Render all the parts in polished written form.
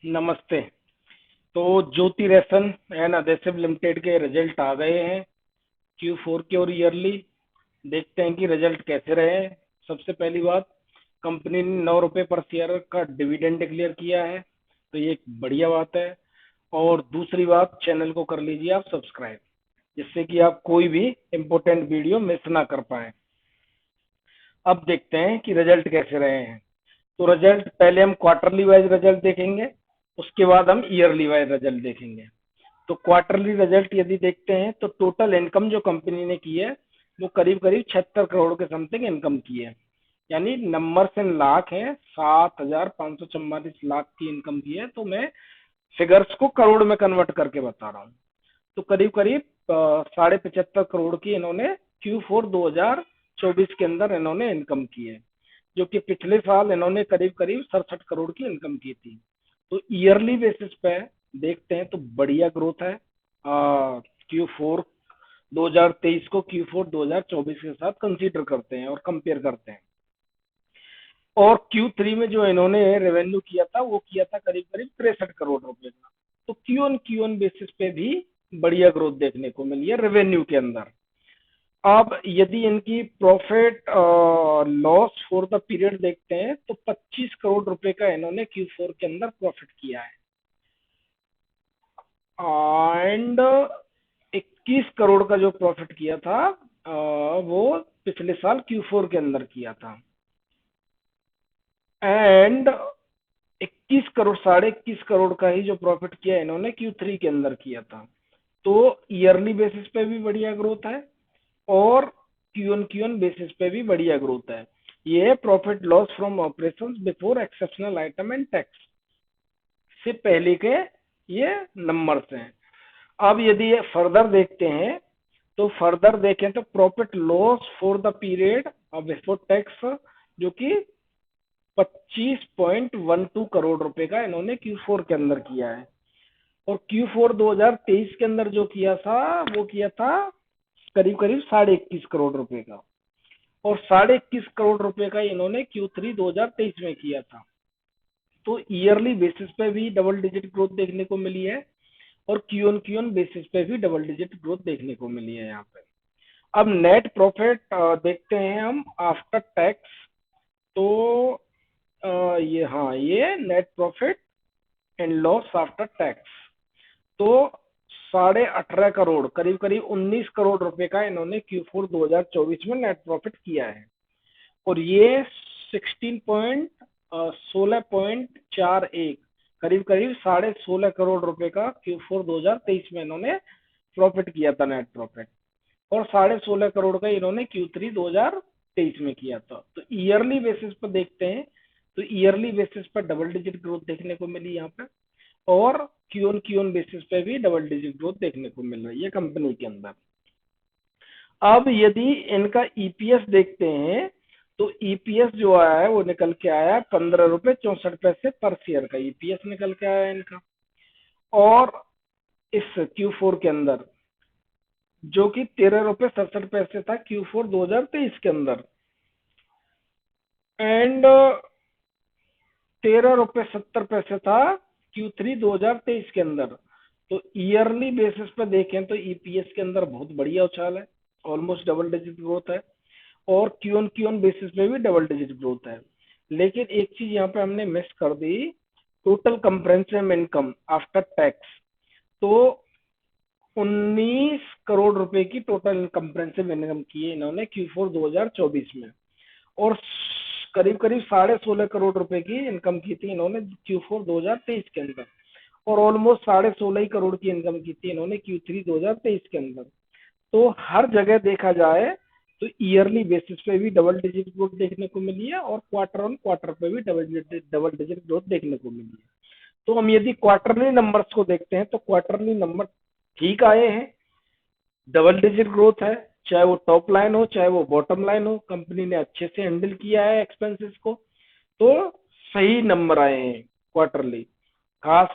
नमस्ते। तो ज्योति ration and adhesive limited के रिजल्ट आ गए हैं Q4 के और ईयरली। देखते हैं कि रिजल्ट कैसे रहे। सबसे पहली बात, कंपनी ने 9 रुपए पर शेयर का डिविडेंड डिक्लेयर किया है, तो ये एक बढ़िया बात है। और दूसरी बात, चैनल को कर लीजिए आप सब्सक्राइब, जिससे कि आप कोई भी इम्पोर्टेंट वीडियो मिस ना कर पाए। अब देखते हैं कि रिजल्ट कैसे रहे हैं। तो रिजल्ट पहले हम क्वार्टरली वाइज रिजल्ट देखेंगे, उसके बाद हम ईयरली वाइज रिजल्ट देखेंगे। तो क्वार्टरली रिजल्ट यदि देखते हैं तो टोटल इनकम जो कंपनी ने की है वो करीब करीब 76 करोड़ के समथिंग इनकम की है। यानी नंबर इन लाख है, 7,544 लाख की इनकम की है। तो मैं फिगर्स को करोड़ में कन्वर्ट करके बता रहा हूँ। तो करीब करीब 75.5 करोड़ की इन्होंने Q4 2024 के अंदर इन्होंने इनकम की है, जो कि पिछले साल इन्होंने करीब करीब 67 करोड़ की इनकम की थी। तो ईयरली बेसिस पे देखते हैं तो बढ़िया ग्रोथ है। Q4 2023 को Q4 2024 के साथ कंसीडर करते हैं और कंपेयर करते हैं। और Q3 में जो इन्होंने रेवेन्यू किया था वो किया था करीब करीब 63 करोड़ रुपए का। तो क्यू ऑन बेसिस पे भी बढ़िया ग्रोथ देखने को मिली है रेवेन्यू के अंदर। अब यदि इनकी profit loss for the period देखते हैं तो 25 करोड़ रुपए का इन्होंने Q4 के अंदर प्रॉफिट किया है। एंड 21 करोड़ का जो प्रॉफिट किया था वो पिछले साल Q4 के अंदर किया था। एंड 21 करोड़, 21.5 करोड़ का ही जो प्रॉफिट किया इन्होंने Q3 के अंदर किया था। तो ईयरली बेसिस पे भी बढ़िया ग्रोथ है और क्यू ऑन बेसिस पे भी बढ़िया ग्रोथ है। ये है profit loss from operations before exceptional item and tax से पहले के ये नंबर्स हैं। अब यदि ये फर्दर देखते हैं तो फर्दर देखें तो profit loss for the period before tax, जो कि 25.12 करोड़ रुपए का इन्होंने Q4 के अंदर किया है। और Q4 2023 के अंदर जो किया था वो किया था करीब करीब 21.5 करोड़ रुपए का। और 21.5 करोड़ रुपए का इन्होंने Q3 2023 में किया था। तो ईयरली बेसिस पे भी डबल डिजिट ग्रोथ देखने को मिली है और क्यू ऑन बेसिस पे भी डबल डिजिट ग्रोथ देखने को मिली है यहाँ पे। अब नेट प्रॉफिट देखते हैं हम आफ्टर टैक्स। तो ये net profit and loss after tax. तो 18.5 करोड़, करीब करीब 19 करोड़ रुपए का इन्होंने Q4 2024 में नेट प्रॉफिट किया है। और ये 16.41, करीब करीब 16.5 करोड़ रुपए का Q4 2023 में इन्होंने प्रॉफिट किया था नेट प्रॉफिट। और 16.5 करोड़ का इन्होंने Q3 2023 में किया था। तो ईयरली बेसिस पर देखते हैं तो ईयरली बेसिस पर डबल डिजिट ग्रोथ देखने को मिली यहाँ पे। और क्यू ऑन बेसिस पे भी डबल डिजिट ग्रोथ देखने को मिल रही है कंपनी के अंदर। अब यदि इनका ईपीएस देखते हैं तो ईपीएस जो आया है वो निकल के आया 15 रुपए 64 पैसे पर शेयर का ईपीएस निकल के आया इनका। और इस Q4 के अंदर जो कि 13 रुपए 67 पैसे था Q4 2023 के अंदर। एंड 13 रुपए 70 पैसे था Q3 2023 के अंदर। तो ईयरली बेसिस पे देखें तो ईपीएस के अंदर बहुत बढ़िया उछाल है, ऑलमोस्ट डबल डिजिट ग्रोथ है। और क्यू ऑन बेसिस पे भी डबल डिजिट ग्रोथ है। लेकिन एक चीज यहाँ पे हमने मिस कर दी, total comprehensive income after tax. तो 19 करोड़ रुपए की टोटल कंप्रेंसिव इनकम की है इन्होंने Q4 2024 में। और करीब करीब 16.5 करोड़ रुपए की इनकम की थी इन्होंने Q4 2023 के अंदर। और ऑलमोस्ट 16.5 करोड़ की इनकम की थी इन्होंने Q3 2023 के अंदर। तो हर जगह देखा जाए तो ईयरली बेसिस पे भी डबल डिजिट ग्रोथ देखने को मिली है और क्वार्टर ऑन क्वार्टर पे भी डबल डिजिट ग्रोथ देखने को मिली है। तो हम यदि क्वार्टरली नंबर्स को देखते हैं तो क्वार्टरली नंबर ठीक आए हैं, डबल डिजिट ग्रोथ है। चाहे वो टॉप लाइन हो चाहे वो बॉटम लाइन हो, कंपनी ने अच्छे से हैंडल किया है एक्सपेंसेस को। तो सही नंबर आए हैं क्वार्टरली। खास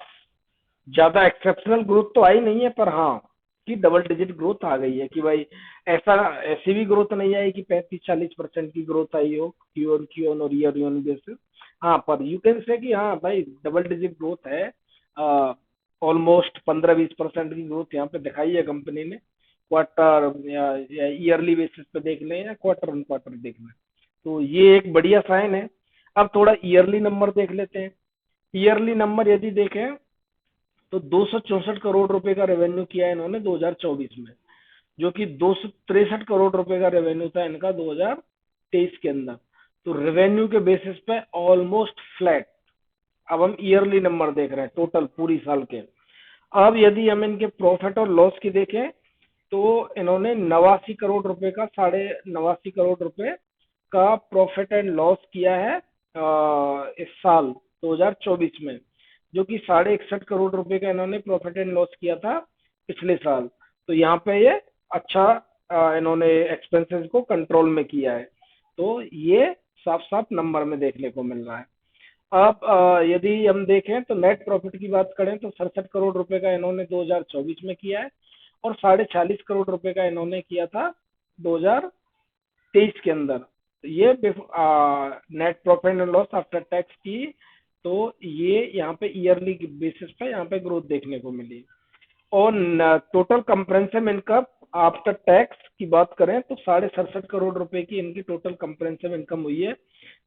ज्यादा एक्सेप्शनल ग्रोथ तो आई नहीं है, पर हाँ उसकी डबल डिजिट ग्रोथ आ गई है कि भाई ऐसा ऐसी भी ग्रोथ नहीं आई कि 35-40% की ग्रोथ आई हो क्यू ऑन क्यू ऑन और ईयर ऑन बेसिस। हाँ, पर यू कैन से कि हाँ भाई डबल डिजिट ग्रोथ है, ऑलमोस्ट 15-20% की ग्रोथ यहाँ पे दिखाई है कंपनी ने, क्वार्टर या ईयरली बेसिस पे देख लें या क्वार्टर ऑन क्वार्टर देख लें, तो ये एक बढ़िया साइन है। अब थोड़ा ईयरली नंबर देख लेते हैं। ईयरली नंबर यदि देखें तो 264 करोड़ रुपए का रेवेन्यू किया है इन्होंने 2024 में, जो कि 263 करोड़ रुपए का रेवेन्यू था इनका 2023 के अंदर। तो रेवेन्यू के बेसिस पे ऑलमोस्ट फ्लैट। अब हम ईयरली नंबर देख रहे हैं टोटल पूरी साल के। अब यदि हम इनके प्रॉफिट और लॉस की देखें तो इन्होंने 89 करोड़ रुपए का प्रॉफिट एंड लॉस किया है इस साल 2024 में, जो कि 61.5 करोड़ रुपए का इन्होंने प्रॉफिट एंड लॉस किया था पिछले साल। तो यहाँ पे ये अच्छा इन्होंने एक्सपेंसेस को कंट्रोल में किया है, तो ये साफ साफ नंबर में देखने को मिल रहा है। अब यदि हम देखें तो नेट प्रॉफिट की बात करें तो 67 करोड़ रुपए का इन्होंने 2024 में किया है और 46 करोड़ रुपए का इन्होंने किया था 2023 के अंदर। तो ये net profit and loss after tax की, तो ये यहाँ पे ईयरली बेसिस पे यहाँ पे ग्रोथ देखने को मिली। और total comprehensive income after tax की बात करें तो 67.5 करोड़ रुपए की इनकी टोटल कंप्रेंसिव इनकम हुई है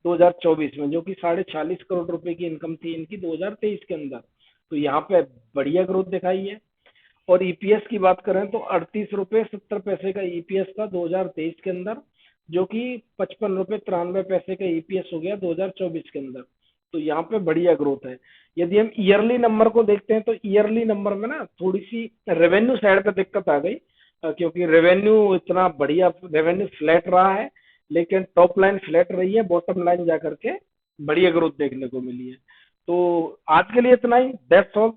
2024 में, जो कि 46 करोड़ रुपए की इनकम थी इनकी 2023 के अंदर। तो यहाँ पे बढ़िया ग्रोथ दिखाई है। और ईपीएस की बात करें तो 38 रुपए 70 पैसे का ईपीएस था 2023 के अंदर, जो कि 55 रुपए 93 पैसे का ईपीएस हो गया 2024 के अंदर। तो यहाँ पे बढ़िया ग्रोथ है। यदि हम ईयरली नंबर को देखते हैं तो ईयरली नंबर में ना थोड़ी सी रेवेन्यू साइड पे दिक्कत आ गई, क्योंकि रेवेन्यू इतना बढ़िया रेवेन्यू फ्लैट रहा है, लेकिन टॉप लाइन फ्लैट रही है, बॉटम लाइन जाकर के बढ़िया ग्रोथ देखने को मिली है। तो आज के लिए इतना ही, दैट्स ऑल।